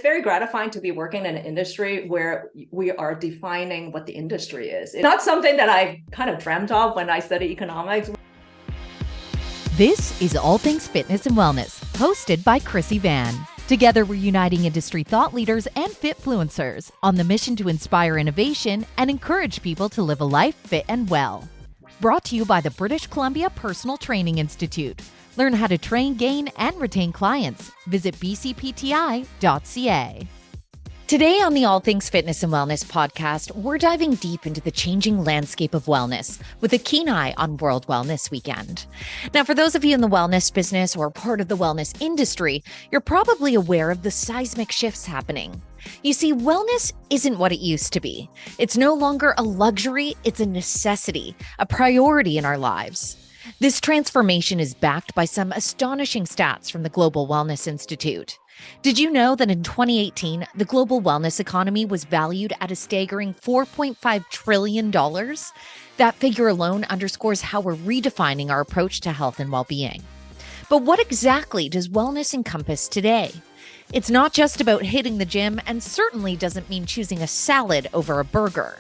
very gratifying to be working in an industry where we are defining what the industry is. It's not something that I kind of dreamt of when I studied economics. This is All Things Fitness and Wellness, hosted by Chrissy Van. Together, we're uniting industry thought leaders and fitfluencers on the mission to inspire innovation and encourage people to live a life fit and well. Brought to you by the British Columbia Personal Training Institute. Learn how to train, gain, and retain clients. Visit bcpti.ca. Today on the All Things Fitness and Wellness podcast, we're diving deep into the changing landscape of wellness with a keen eye on World Wellness Weekend. Now, for those of you in the wellness business or part of the wellness industry, you're probably aware of the seismic shifts happening. You see, wellness isn't what it used to be. It's no longer a luxury, it's a necessity, a priority in our lives. This transformation is backed by some astonishing stats from the Global Wellness Institute. Did you know that in 2018, the global wellness economy was valued at a staggering $4.5 trillion? That figure alone underscores how we're redefining our approach to health and well-being. But what exactly does wellness encompass today? It's not just about hitting the gym and certainly doesn't mean choosing a salad over a burger.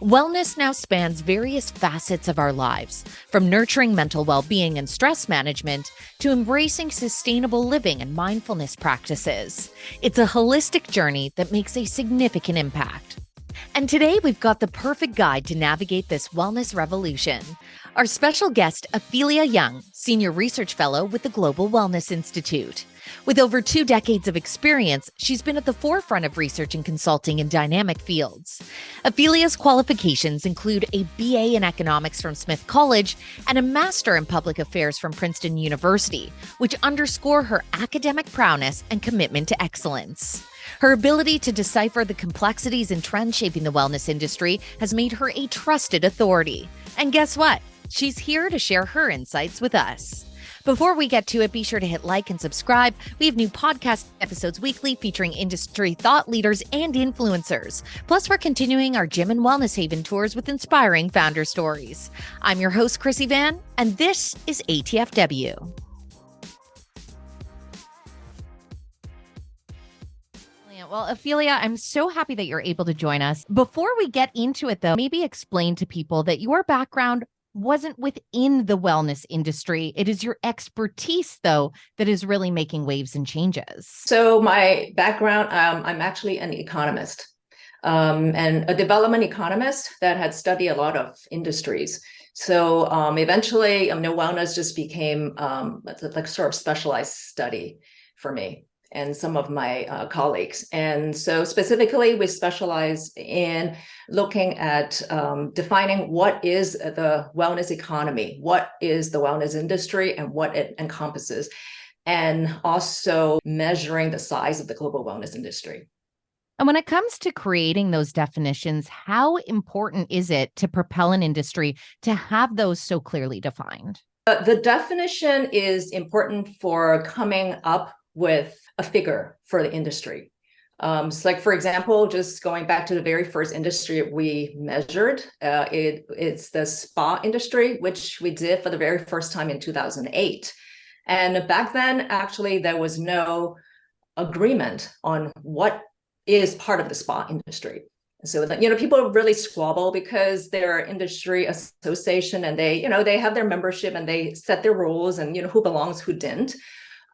Wellness now spans various facets of our lives, from nurturing mental well-being and stress management to embracing sustainable living and mindfulness practices. It's a holistic journey that makes a significant impact. And today we've got the perfect guide to navigate this wellness revolution. Our special guest, Ophelia Yeung, Senior Research Fellow with the Global Wellness Institute. With over 2 decades of experience, she's been at the forefront of research and consulting in dynamic fields. Ophelia's qualifications include a BA in economics from Smith College and a Master in Public Affairs from Princeton University, which underscore her academic prowess and commitment to excellence. Her ability to decipher the complexities and trends shaping the wellness industry has made her a trusted authority. And guess what? She's here to share her insights with us. Before we get to it, be sure to hit like and subscribe. We have new podcast episodes weekly featuring industry thought leaders and influencers. Plus, we're continuing our gym and wellness haven tours with inspiring founder stories. I'm your host, Chrissy Van, and this is ATFW. Well, Ophelia, I'm so happy that you're able to join us. Before we get into it, though, maybe explain to people that your background wasn't within the wellness industry. It is your expertise, though, that is really making waves and changes. So my background, I'm actually an economist and a development economist that had studied a lot of industries. So eventually, wellness just became like sort of specialized study for me and some of my colleagues. And so specifically, we specialize in looking at defining what is the wellness economy, what is the wellness industry, and what it encompasses, and also measuring the size of the global wellness industry. And when it comes to creating those definitions, how important is it to propel an industry to have those so clearly defined? The definition is important for coming up with a figure for the industry. So like, for example, just going back to the very first industry we measured, it's the spa industry, which we did for the very first time in 2008. And back then, actually, there was no agreement on what is part of the spa industry. So that, people really squabble because they're industry association and they have their membership and they set their rules and, who belongs, who didn't.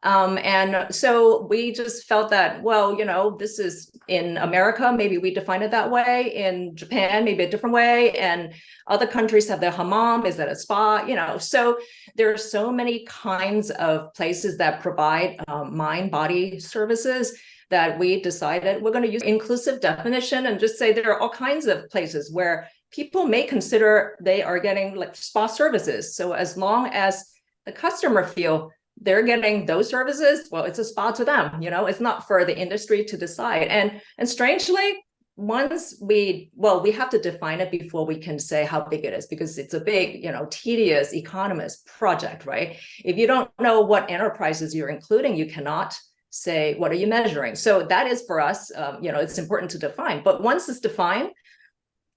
And so we just felt that, well, this is in America, maybe we define it that way. In Japan, maybe a different way. And other countries have their hammam, is that a spa? So there are so many kinds of places that provide mind-body services that we decided we're going to use inclusive definition and just say there are all kinds of places where people may consider they are getting like spa services. So as long as the customer feel they're getting those services, well, it's a spa to them. It's not for the industry to decide. And strangely, once we have to define it before we can say how big it is, because it's a big, tedious economist project, right? If you don't know what enterprises you're including, you cannot say, what are you measuring? So that is for us, it's important to define. But once it's defined,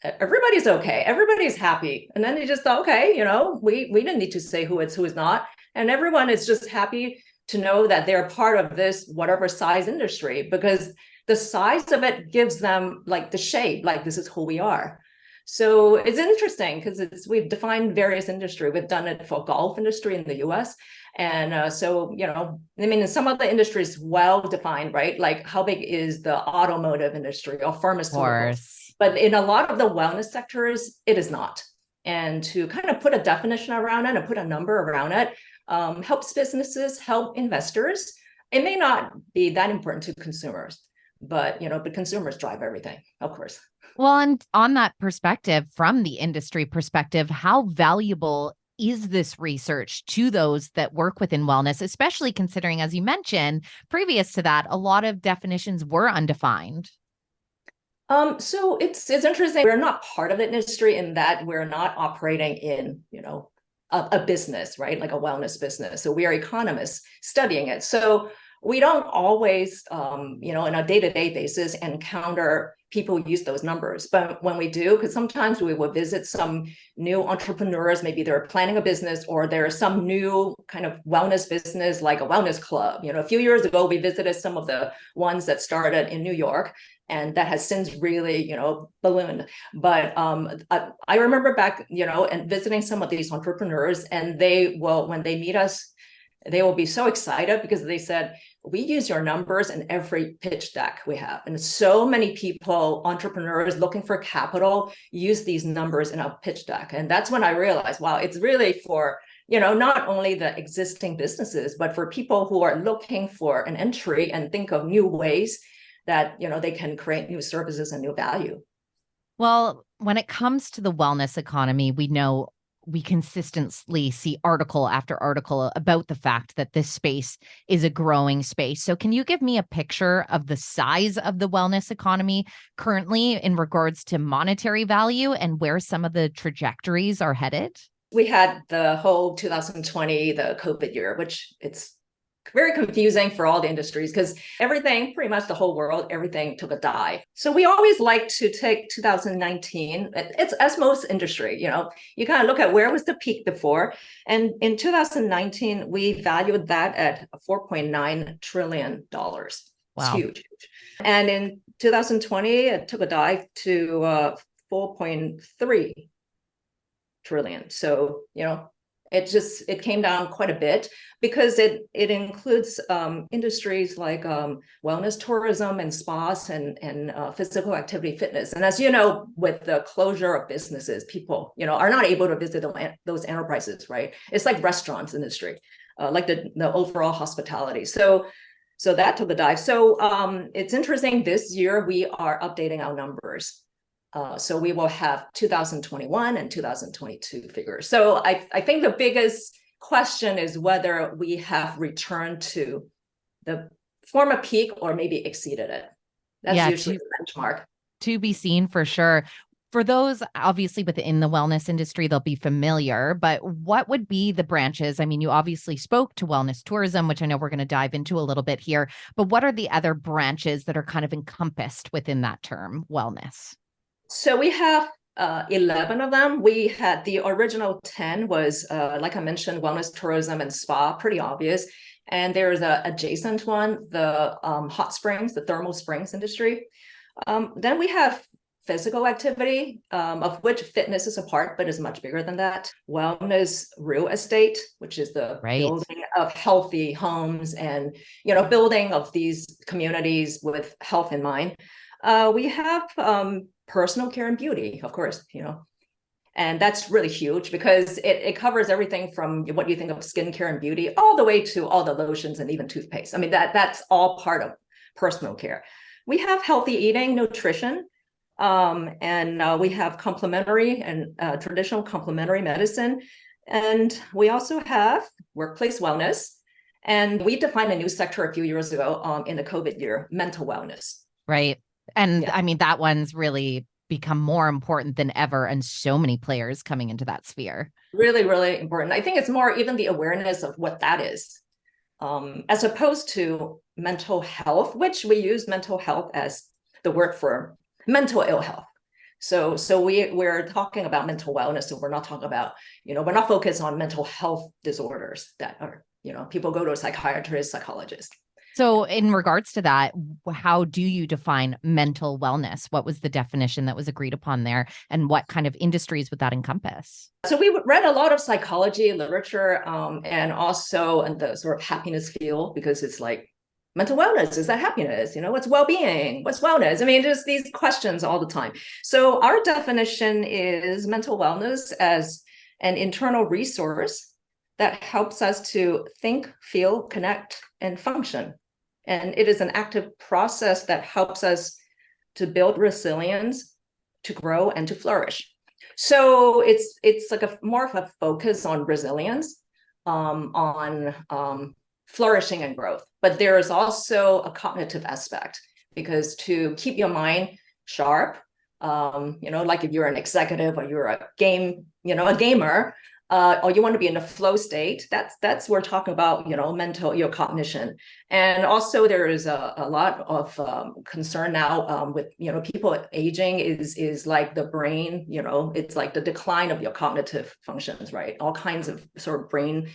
everybody's okay. Everybody's happy. And then they just thought, okay, we didn't need to say who is not. And everyone is just happy to know that they're part of this, whatever size industry, because the size of it gives them like the shape, like this is who we are. So it's interesting because we've defined various industry. We've done it for golf industry in the US. And so, I mean, in some other industries, well defined, right? Like how big is the automotive industry or pharmaceuticals? But in a lot of the wellness sectors, it is not. And to kind of put a definition around it and put a number around it helps businesses, help investors. It may not be that important to consumers, but consumers drive everything, of course. Well, and on that perspective, from the industry perspective, how valuable is this research to those that work within wellness, especially considering, as you mentioned, previous to that, a lot of definitions were undefined? So it's interesting. We're not part of the industry in that we're not operating in, a business, right? Like a wellness business. So we are economists studying it. So we don't always, in a day-to-day basis encounter people use those numbers. But when we do, because sometimes we will visit some new entrepreneurs, maybe they're planning a business or there's some new kind of wellness business, like a wellness club. A few years ago, we visited some of the ones that started in New York, and that has since really, ballooned. But I remember back, and visiting some of these entrepreneurs, and when they meet us, they will be so excited because they said, we use your numbers in every pitch deck we have. And so many people, entrepreneurs looking for capital, use these numbers in a pitch deck. And that's when I realized, wow, it's really for, not only the existing businesses, but for people who are looking for an entry and think of new ways that, they can create new services and new value. Well, when it comes to the wellness economy, we know we consistently see article after article about the fact that this space is a growing space. So can you give me a picture of the size of the wellness economy currently in regards to monetary value and where some of the trajectories are headed? We had the whole 2020, the COVID year, which it's very confusing for all the industries because everything, pretty much the whole world, everything took a dive. So we always like to take 2019, it's as most industry, you kind of look at where was the peak before. And in 2019, we valued that at $4.9 trillion. Wow. It's huge. And in 2020, it took a dive to 4.3 trillion. So, it came down quite a bit because it includes industries like wellness, tourism, and spas and physical activity fitness. And as you know, with the closure of businesses, people are not able to visit those enterprises, right? It's like restaurants industry, like the overall hospitality. So that took a dive. So it's interesting. This year we are updating our numbers. So we will have 2021 and 2022 figures. So I think the biggest question is whether we have returned to the former peak or maybe exceeded it. That's usually the benchmark. To be seen for sure. For those obviously within the wellness industry, they'll be familiar, but what would be the branches? I mean, you obviously spoke to wellness tourism, which I know we're going to dive into a little bit here, but what are the other branches that are kind of encompassed within that term, wellness? So we have 11 of them. We had the original 10 was, like I mentioned, wellness, tourism, and spa, pretty obvious. And there's an adjacent one, the hot springs, the thermal springs industry. Then we have physical activity, of which fitness is a part, but is much bigger than that. Wellness, real estate, which is the building of healthy homes and, building of these communities with health in mind. We have personal care and beauty, of course, and that's really huge because it covers everything from what you think of skincare and beauty all the way to all the lotions and even toothpaste. I mean, that's all part of personal care. We have healthy eating, nutrition, and we have complementary and traditional complementary medicine. And we also have workplace wellness. And we defined a new sector a few years ago in the COVID year, mental wellness. Right. And I mean, that one's really become more important than ever, and so many players coming into that sphere. Really, really important. I think it's more even the awareness of what that is, as opposed to mental health, which we use mental health as the word for mental ill health. So we're talking about mental wellness, and we're not talking about, we're not focused on mental health disorders that are, people go to a psychiatrist, psychologist. So in regards to that, how do you define mental wellness? What was the definition that was agreed upon there? And what kind of industries would that encompass? So we read a lot of psychology literature, and also in the sort of happiness field, because it's like mental wellness, is that happiness? What's well-being? What's wellness? I mean, just these questions all the time. So our definition is mental wellness as an internal resource that helps us to think, feel, connect, and function. And it is an active process that helps us to build resilience, to grow, and to flourish. So it's like a more of a focus on resilience, on flourishing and growth. But there is also a cognitive aspect, because to keep your mind sharp, like if you're an executive or you're a gamer, or you want to be in a flow state, that's we're talking about, mental, your cognition. And also there is a lot of concern now with, people aging is like the brain, it's like the decline of your cognitive functions, right? All kinds of sort of brain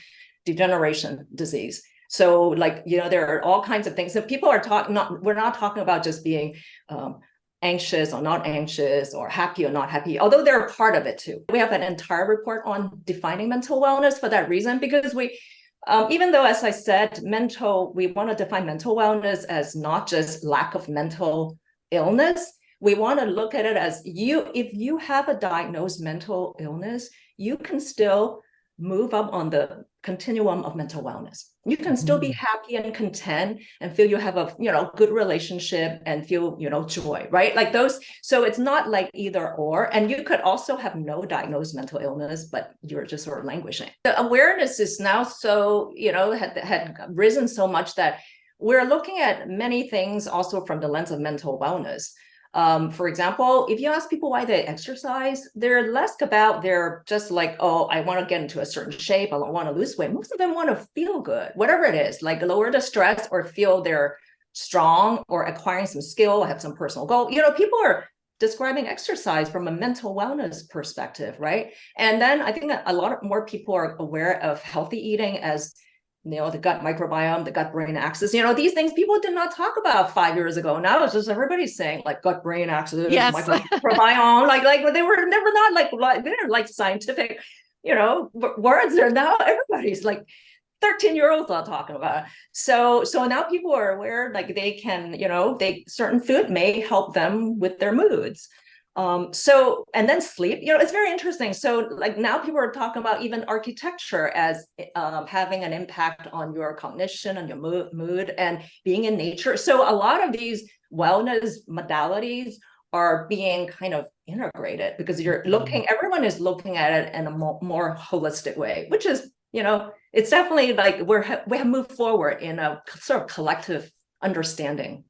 degeneration disease. So like, there are all kinds of things that people are we're not talking about just being anxious or not anxious, or happy or not happy, although they're a part of it too. We have an entire report on defining mental wellness for that reason, because we, even though, as I said, we want to define mental wellness as not just lack of mental illness. We want to look at it as if you have a diagnosed mental illness, you can still move up on the continuum of mental wellness. You can still be happy and content and feel you have a good relationship and feel joy, right? Like those. So it's not like either or. And you could also have no diagnosed mental illness, but you're just sort of languishing. The awareness is now so had risen so much that we're looking at many things also from the lens of mental wellness. For example, if you ask people why they exercise, they're less about they're just like, oh, I want to get into a certain shape, I want to lose weight. Most of them want to feel good, whatever it is, like lower the stress or feel they're strong or acquiring some skill, have some personal goal. People are describing exercise from a mental wellness perspective, right? And then I think a lot more people are aware of healthy eating as the gut microbiome, the gut-brain axis, these things people did not talk about 5 years ago. Now it's just everybody's saying like gut-brain axis, yes. microbiome, like they were never not they're like scientific, words. Are now everybody's like 13-year-olds are talking about it. So now people are aware, like they can, certain food may help them with their moods. And then sleep, it's very interesting. So like now people are talking about even architecture as having an impact on your cognition and your mood and being in nature. So a lot of these wellness modalities are being kind of integrated, because everyone is looking at it in a more holistic way, which is, it's definitely like we have moved forward in a sort of collective understanding.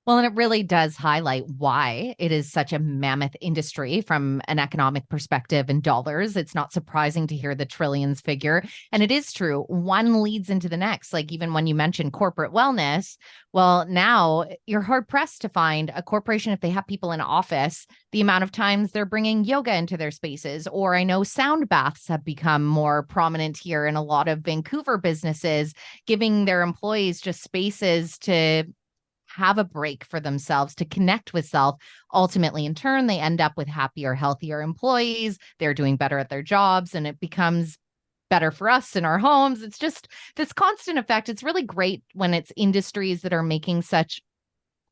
Well, and it really does highlight why it is such a mammoth industry from an economic perspective in dollars. It's not surprising to hear the trillions figure. And it is true. One leads into the next. Like even when you mention corporate wellness, well, now you're hard pressed to find a corporation, if they have people in office, the amount of times they're bringing yoga into their spaces. Or I know sound baths have become more prominent here in a lot of Vancouver businesses, giving their employees just spaces to have a break for themselves, to connect with self. Ultimately, in turn, they end up with happier, healthier employees. They're doing better at their jobs, and it becomes better for us in our homes. It's just this constant effect. It's really great when it's industries that are making such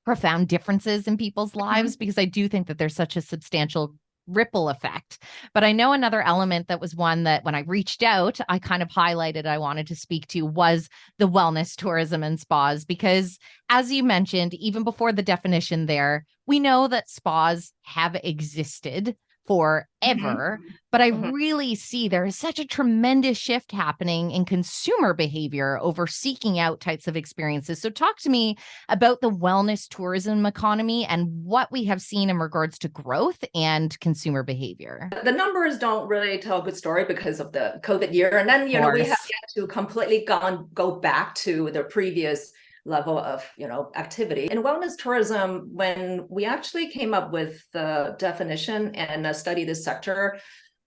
profound differences in people's lives, because I do think that there's such a substantial ripple effect. But I know another element that was one that when I reached out, I kind of highlighted I wanted to speak to was the wellness, tourism, and spas, because as you mentioned, even before the definition there, we know that spas have existed forever, but I really see there is such a tremendous shift happening in consumer behavior over seeking out types of experiences. So talk to me about the wellness tourism economy and what we have seen in regards to growth and consumer behavior. The numbers don't really tell a good story because of the COVID year. And then, we have yet to completely go back to the previous level of activity. In wellness tourism, when we actually came up with the definition and studied this sector,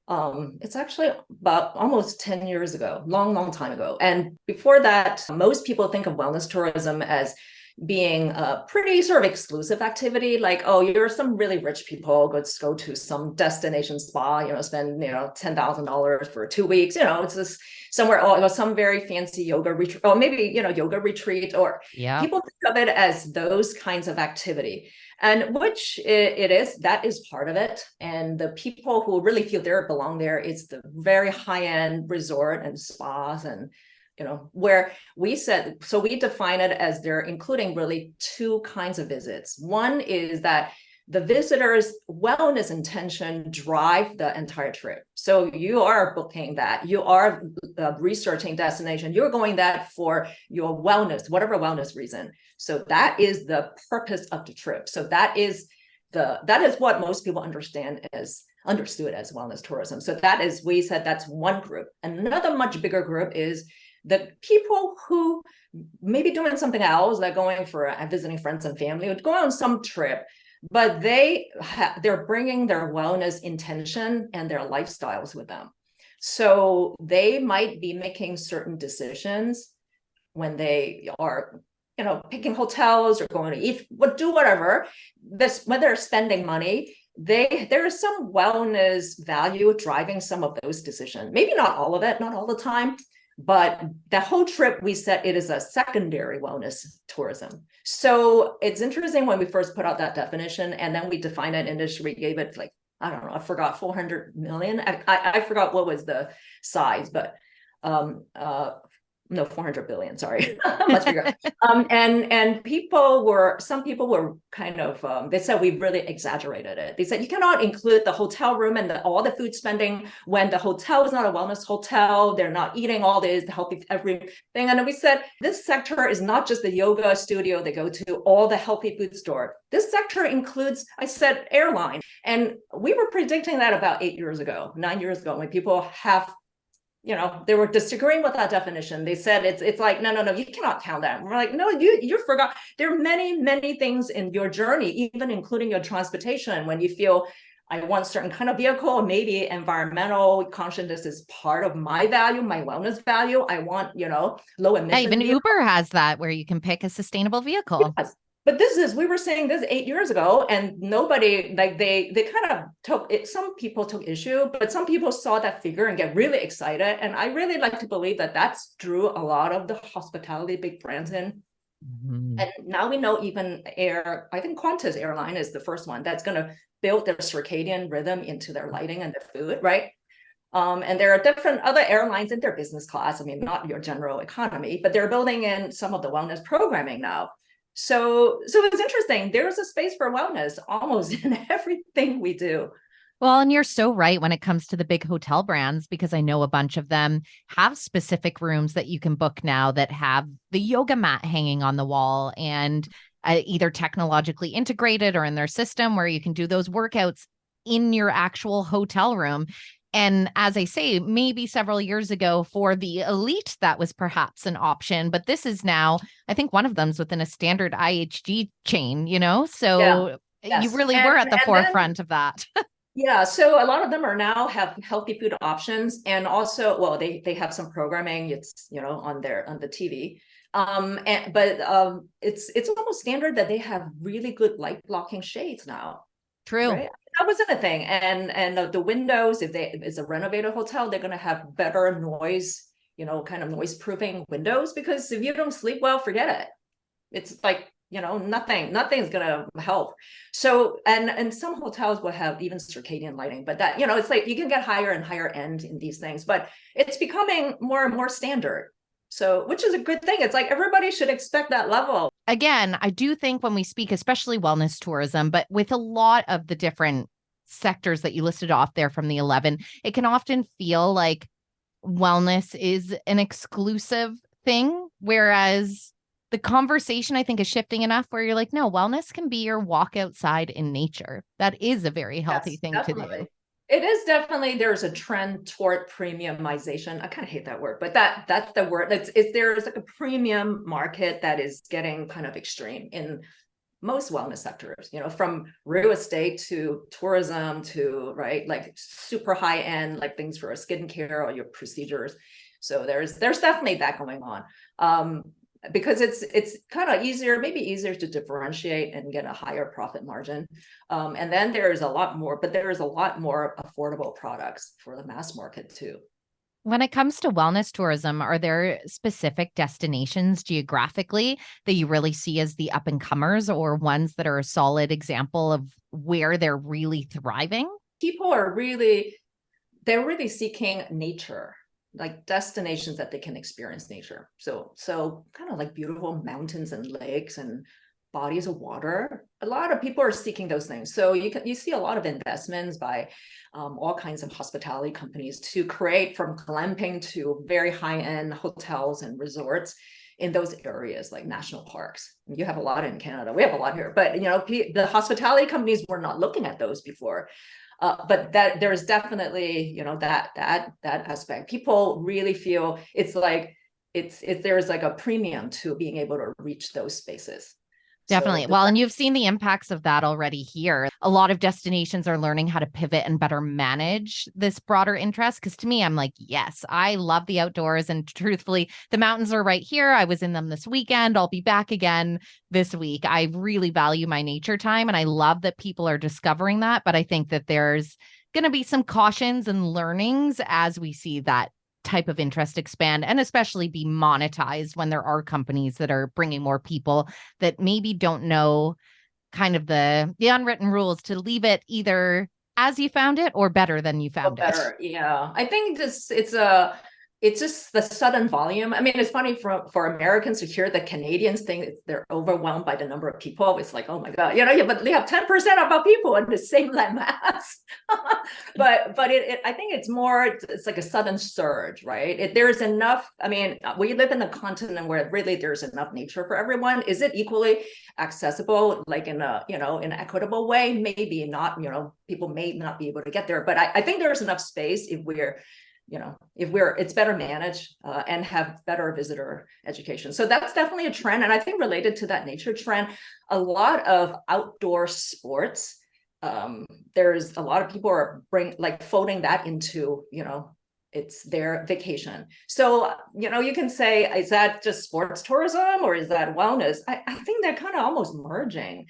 It's actually about almost 10 years ago, long time ago. And before that, most people think of wellness tourism as being a pretty sort of exclusive activity. Like, oh, you're some really rich people, go to some destination spa, spend, $10,000 for 2 weeks, it's just somewhere, or some very fancy yoga retreat, or maybe, yoga retreat, or Yeah. people think of it as those kinds of activity. And which it is, that is part of it. And the people who really feel they belong there is the very high-end resort and spas, and where we said, so we define it as they're including really two kinds of visits. One is that the visitor's wellness intention drive the entire trip. So you are booking that, you are researching destination, you're going that for your wellness, whatever wellness reason. So that is the purpose of the trip. So that is what most people understood as wellness tourism. So we said that's one group. Another much bigger group is the people who maybe doing something else, like going for visiting friends and family, or going on some trip, but they're bringing their wellness intention and their lifestyles with them. So they might be making certain decisions when they are, picking hotels or going to eat, do whatever. When they're spending money, there is some wellness value driving some of those decisions. Maybe not all of it, not all the time, but the whole trip, we said it is a secondary wellness tourism. So it's interesting when we first put out that definition, and then we defined an industry, gave it like, I don't know, I forgot, 400 million. I forgot what was the size, but no, 400 billion, sorry, much bigger. And some people were kind of, they said we really exaggerated it. They said you cannot include the hotel room and all the food spending when the hotel is not a wellness hotel. They're not eating all this healthy everything. And then we said this sector is not just the yoga studio they go to, all the healthy food store. This sector includes, I said, airline. And we were predicting that about 9 years ago, when people have, they were disagreeing with that definition. They said it's like, no, you cannot count that. And we're like, no, you forgot. There are many things in your journey, even including your transportation, when you feel I want a certain kind of vehicle, maybe environmental consciousness is part of my value, my wellness value. I want, low emission. Yeah, even vehicle. Uber has that where you can pick a sustainable vehicle. Yes. But we were saying this 8 years ago, and nobody, like they kind of took it. Some people took issue, but some people saw that figure and get really excited. And I really like to believe that that's drew a lot of the hospitality big brands in. Mm-hmm. And now we know even I think Qantas airline is the first one that's going to build their circadian rhythm into their lighting and their food, right? And there are different other airlines in their business class. I mean, not your general economy, but they're building in some of the wellness programming now. So it's interesting. There's a space for wellness almost in everything we do. Well, and you're so right when it comes to the big hotel brands, because I know a bunch of them have specific rooms that you can book now that have the yoga mat hanging on the wall and either technologically integrated or in their system where you can do those workouts in your actual hotel room. And as I say, maybe several years ago for the elite, that was perhaps an option. But this is now, I think one of them's within a standard IHG chain, So yeah. Yes. You really were at the forefront of that. Yeah. So a lot of them are now have healthy food options. And also, well, they have some programming, it's, on the TV. But it's almost standard that they have really good light blocking shades now. True. Right? That wasn't a thing. And the windows, if it's a renovated hotel, they're going to have better noise, kind of noise proofing windows, because if you don't sleep well, forget it. It's like, nothing's going to help. So, and some hotels will have even circadian lighting, but that, it's like you can get higher and higher end in these things, but it's becoming more and more standard. So, which is a good thing. It's like everybody should expect that level. Again, I do think when we speak, especially wellness tourism, but with a lot of the different sectors that you listed off there from the 11, it can often feel like wellness is an exclusive thing, whereas the conversation, I think, is shifting enough where you're like, no, wellness can be your walk outside in nature. That is a very healthy thing definitely. To do. It is definitely, there's a trend toward premiumization. I kind of hate that word, but that's the word. There's like a premium market that is getting kind of extreme in most wellness sectors, from real estate to tourism to, right, like super high end, like things for skincare or your procedures. So there's definitely that going on. Because it's kind of maybe easier to differentiate and get a higher profit margin. And then there is a lot more affordable products for the mass market too. When it comes to wellness tourism, are there specific destinations geographically that you really see as the up and comers, or ones that are a solid example of where they're really thriving? People they're really seeking nature, like destinations that they can experience nature. So kind of like beautiful mountains and lakes and bodies of water. A lot of people are seeking those things. So you see a lot of investments by all kinds of hospitality companies to create, from glamping to very high-end hotels and resorts in those areas, like national parks. You have a lot in Canada. We have a lot here, but the hospitality companies were not looking at those before. But that there's definitely, that aspect. People really feel it's like there's like a premium to being able to reach those spaces. Definitely. Well, and you've seen the impacts of that already here. A lot of destinations are learning how to pivot and better manage this broader interest. Because to me, I'm like, yes, I love the outdoors. And truthfully, the mountains are right here. I was in them this weekend. I'll be back again this week. I really value my nature time. And I love that people are discovering that. But I think that there's going to be some cautions and learnings as we see that type of interest expand, and especially be monetized when there are companies that are bringing more people that maybe don't know kind of the unwritten rules to leave it either as you found it or better than you found it. Yeah. I think it's just the sudden volume. I mean, it's funny for Americans to hear the Canadians think they're overwhelmed by the number of people. It's like, oh my God, but they have 10% of people in the same land mass. but I think it's like a sudden surge, right? There's enough. I mean, we live in a continent where really there's enough nature for everyone. Is it equally accessible, like in an equitable way? Maybe not. People may not be able to get there, but I think there's enough space if it's better managed and have better visitor education. So that's definitely a trend. And I think related to that nature trend, a lot of outdoor sports, there's a lot of people are folding that into, it's their vacation. So, you can say, is that just sports tourism or is that wellness? I think they're kind of almost merging,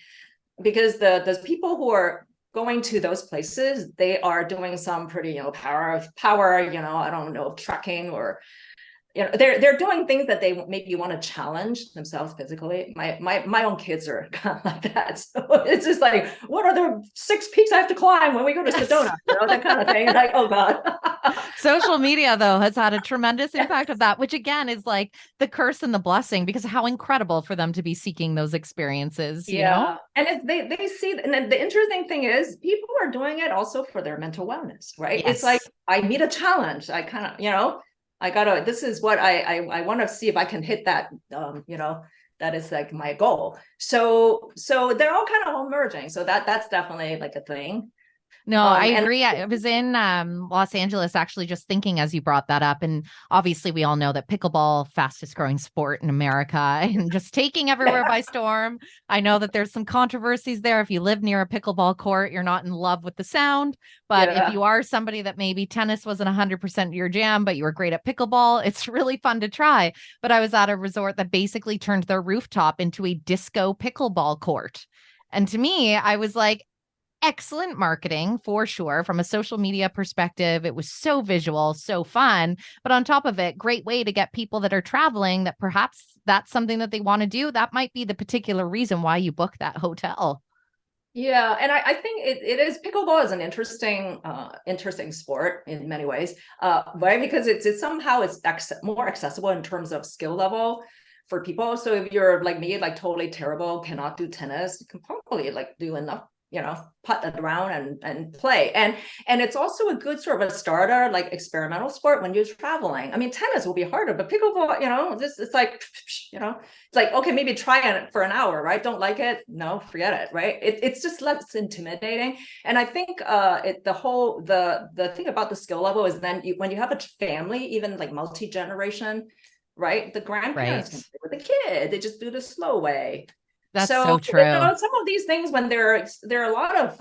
because the people who are going to those places, they are doing some pretty, power, I don't know, trekking, or, they're doing things that they maybe want to challenge themselves physically. My own kids are kind of like that. So it's just like, what are the 6 peaks I have to climb when we go to Sedona? That kind of thing. Like, oh God. Social media, though, has had a tremendous impact of that, which again is like the curse and the blessing, because how incredible for them to be seeking those experiences. And they see, and then the interesting thing is people are doing it also for their mental wellness, right? Yes. It's like, I meet a challenge. I kind of, this is what I want to see if I can hit that, that is like my goal. So they're all kind of all merging. So that's definitely like a thing. No, I agree. I was in Los Angeles actually just thinking as you brought that up. And obviously we all know that pickleball, fastest growing sport in America and just taking everywhere by storm. I know that there's some controversies there. If you live near a pickleball court, you're not in love with the sound. But if you are somebody that maybe tennis wasn't 100% your jam, but you were great at pickleball, it's really fun to try. But I was at a resort that basically turned their rooftop into a disco pickleball court. And to me, I was like, excellent marketing for sure. From a social media perspective, it was so visual, so fun. But on top of it, great way to get people that are traveling that perhaps that's something that they want to do. That might be the particular reason why you book that hotel. Yeah, and I think it is, pickleball is an interesting sport in many ways, right? Because it's somehow more accessible in terms of skill level for people. So if you're like me, like totally terrible, cannot do tennis, you can probably like do enough, putt around and play. And it's also a good sort of a starter, like experimental sport when you're traveling. I mean, tennis will be harder, but pickleball, it's like, it's like, okay, maybe try it for an hour, right? Don't like it? No, forget it, right? It's just less intimidating. And I think the thing about the skill level is then when you have a family, even like multi-generation, right? The grandparents can play with the kid. They just do the slow way. That's So, so true. some of these things, when there are a lot of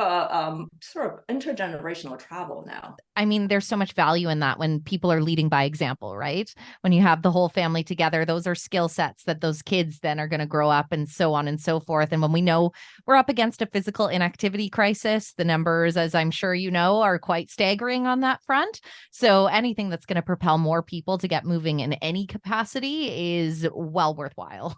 sort of intergenerational travel now. I mean, there's so much value in that when people are leading by example, right? When you have the whole family together, those are skill sets that those kids then are going to grow up and so on and so forth. And when we know we're up against a physical inactivity crisis, the numbers, as I'm sure you know, are quite staggering on that front. So anything that's going to propel more people to get moving in any capacity is well worthwhile.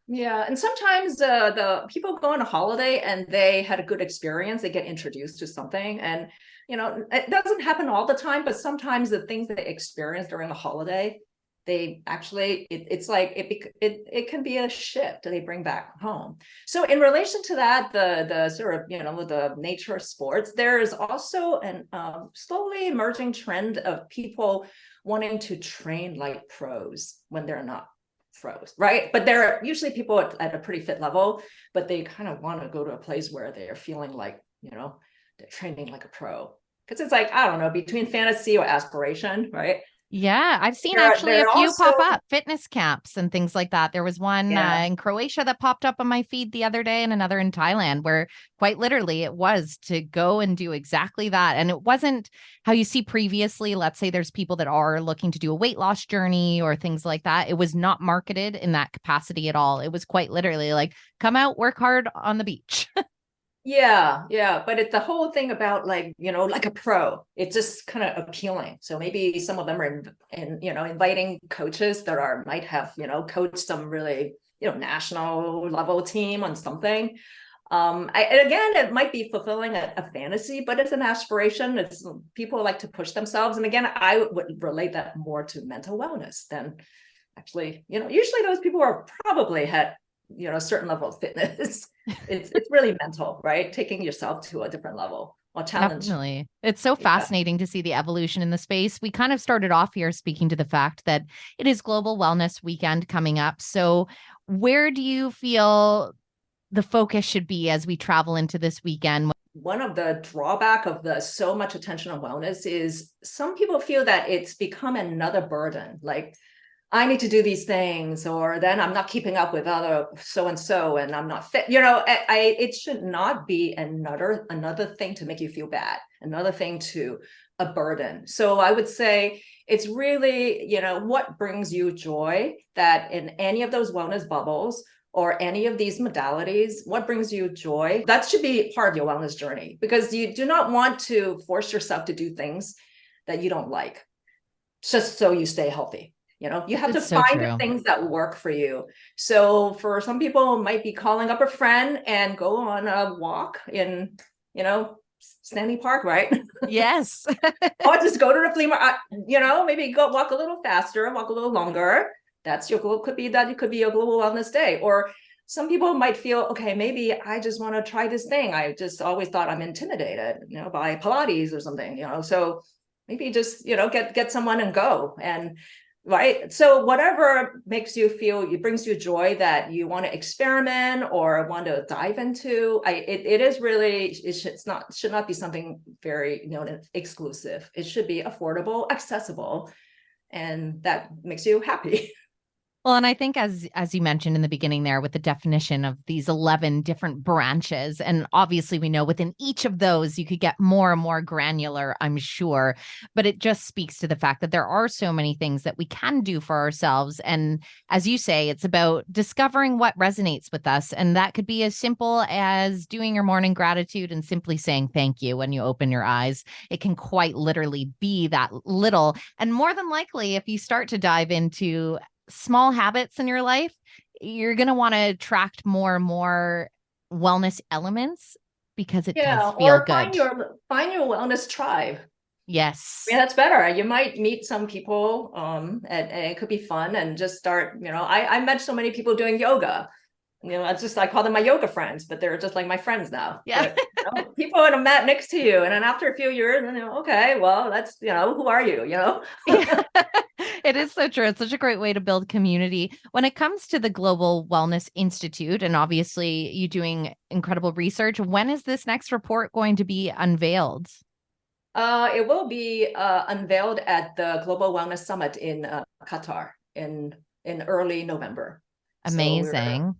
Yeah, and sometimes the people go on a holiday and they had a good experience. They get introduced to something, and it doesn't happen all the time, but sometimes the things that they experience during the holiday, they actually it's like it can be a shift that they bring back home. So in relation to that, the sort of the nature of sports, there is also an slowly emerging trend of people wanting to train like pros when they're not pros, right? But there are usually people at a pretty fit level, but they kind of want to go to a place where they are feeling like, they're training like a pro. Because it's like, I don't know, between fantasy or aspiration, right? Yeah, I've seen actually There a are few also, pop up fitness camps and things like that. There was one yeah, in Croatia that popped up on my feed the other day, and another in Thailand, where quite literally it was to go and do exactly that. And it wasn't how you see previously. Let's say there's people that are looking to do a weight loss journey or things like that. It was not marketed in that capacity at all. It was quite literally like, come out, work hard on the beach. yeah. But it's the whole thing about like, like a pro. It's just kind of appealing. So maybe some of them are inviting coaches that might have, coached some really, national level team on something. And again, it might be fulfilling a fantasy, but it's an aspiration. It's people like to push themselves. And again, I would relate that more to mental wellness than actually, usually those people are probably had, a certain level of fitness. It's really mental, right? Taking yourself to a different level or challenge. Definitely. It's so Yeah. fascinating to see the evolution in the space. We kind of started off here speaking to the fact that it is Global Wellness Weekend coming up. So, where do you feel the focus should be as we travel into this weekend? One of the drawback of the so much attention on wellness is some people feel that it's become another burden. Like, I need to do these things, or then I'm not keeping up with other so and so, and I'm not fit. It should not be another thing to make you feel bad, another thing to a burden. So I would say it's really, what brings you joy, that in any of those wellness bubbles or any of these modalities, what brings you joy, that should be part of your wellness journey, because you do not want to force yourself to do things that you don't like just so you stay healthy. You have to It's so find the true. things that work for you. So for some people, it might be calling up a friend and go on a walk in, Stanley Park, right? Yes. Or just go to the flea market, maybe go walk a little faster, walk a little longer. That's your goal. Could be that it could be a global wellness day. Or some people might feel, okay, maybe I just want to try this thing. I just always thought I'm intimidated, by Pilates or something, so maybe just, get someone and go. And right. So whatever makes you feel, it brings you joy that you want to experiment or want to dive into. It is really, should not be something very, exclusive. It should be affordable, accessible, and that makes you happy. Well, and I think as you mentioned in the beginning there with the definition of these 11 different branches, and obviously we know within each of those you could get more and more granular, I'm sure, but it just speaks to the fact that there are so many things that we can do for ourselves. And as you say, it's about discovering what resonates with us. And that could be as simple as doing your morning gratitude and simply saying thank you when you open your eyes. It can quite literally be that little. And more than likely, if you start to dive into small habits in your life, you're going to want to attract more and more wellness elements because it Yeah, does feel or good. find your wellness tribe. Yes. Yeah, that's better. You might meet some people, and it could be fun, and just start. I met so many people doing yoga. I call them my yoga friends, but they're just like my friends now. Yeah. But people on a mat next to you, and then after a few years, okay, well, that's who are you? Yeah. It is so true. It's such a great way to build community. When it comes to the Global Wellness Institute, and obviously you doing incredible research, when is this next report going to be unveiled? It will be unveiled at the Global Wellness Summit in Qatar in early November. Amazing.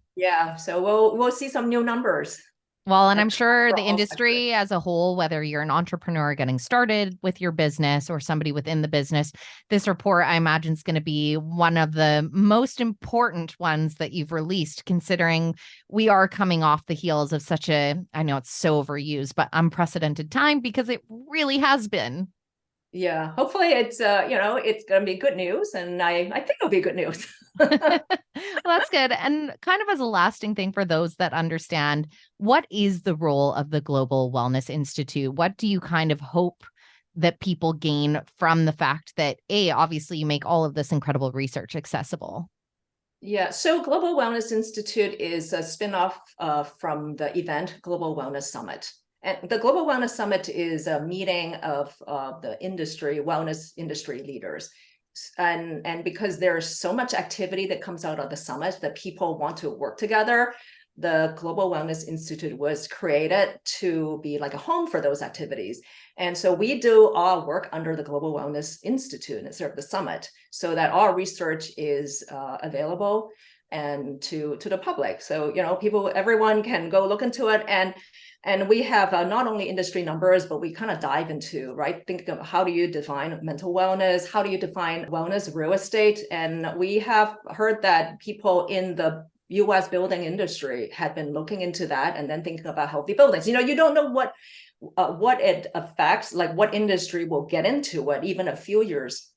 So we'll see some new numbers. Well, and I'm sure For the all sectors. industry as a whole, whether you're an entrepreneur getting started with your business or somebody within the business, this report, I imagine, is going to be one of the most important ones that you've released, considering we are coming off the heels of such a, I know it's so overused, but unprecedented time, because it really has been. Yeah, hopefully it's it's going to be good news, and I think it'll be good news. Well, that's good. And kind of as a lasting thing for those that understand, what is the role of the Global Wellness Institute? What do you kind of hope that people gain from the fact that, obviously you make all of this incredible research accessible? Yeah, so Global Wellness Institute is a spin-off from the event Global Wellness Summit. And the Global Wellness Summit is a meeting of the wellness industry leaders. And because there's so much activity that comes out of the summit that people want to work together, the Global Wellness Institute was created to be like a home for those activities. And so we do our work under the Global Wellness Institute instead of the summit, so that our research is available and to the public. So, everyone can go look into it. And we have not only industry numbers, but we kind of dive into, right? Think of how do you define mental wellness? How do you define wellness real estate? And we have heard that people in the US building industry had been looking into that and then thinking about healthy buildings. You don't know what it affects, like what industry will get into it even a few years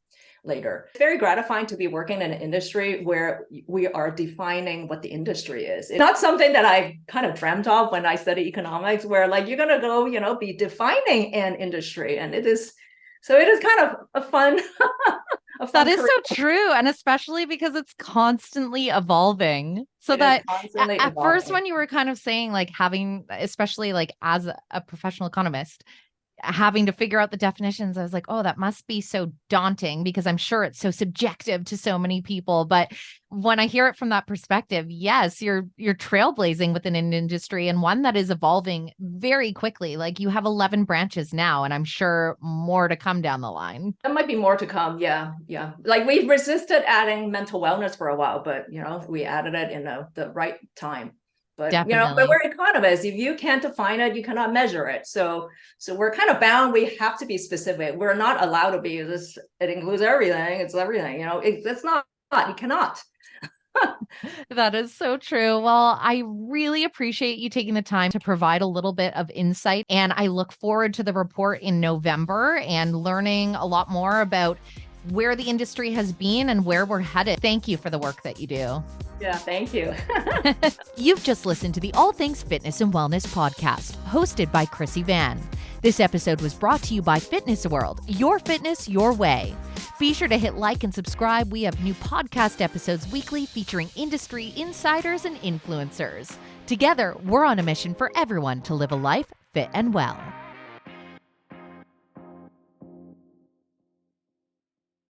later. It's very gratifying to be working in an industry where we are defining what the industry is. It's not something that I kind of dreamt of when I studied economics, where like you're going to go, be defining an industry. And it is kind of a fun That is so true. And especially because it's constantly evolving. So that at first, when you were kind of saying like having, especially like as a professional economist, having to figure out the definitions, I was like, oh, that must be so daunting, because I'm sure it's so subjective to so many people. But when I hear it from that perspective, yes, you're trailblazing within an industry, and one that is evolving very quickly. Like you have 11 branches now, and I'm sure more to come down the line. There might be more to come. Yeah. Like we resisted adding mental wellness for a while, but we added it in the right time. But Definitely. but we're economists. If you can't define it, you cannot measure it. So we're kind of bound. We have to be specific. We're not allowed to be this. It includes everything. It's everything. It's not. You cannot. That is so true. Well, I really appreciate you taking the time to provide a little bit of insight, and I look forward to the report in November and learning a lot more about where the industry has been and where we're headed. Thank you for the work that you do. Yeah, thank you. You've just listened to the All Things Fitness and Wellness podcast, hosted by Chrissy Van. This episode was brought to you by Fitness World, your fitness, your way. Be sure to hit like and subscribe. We have new podcast episodes weekly featuring industry insiders and influencers. Together, we're on a mission for everyone to live a life fit and well.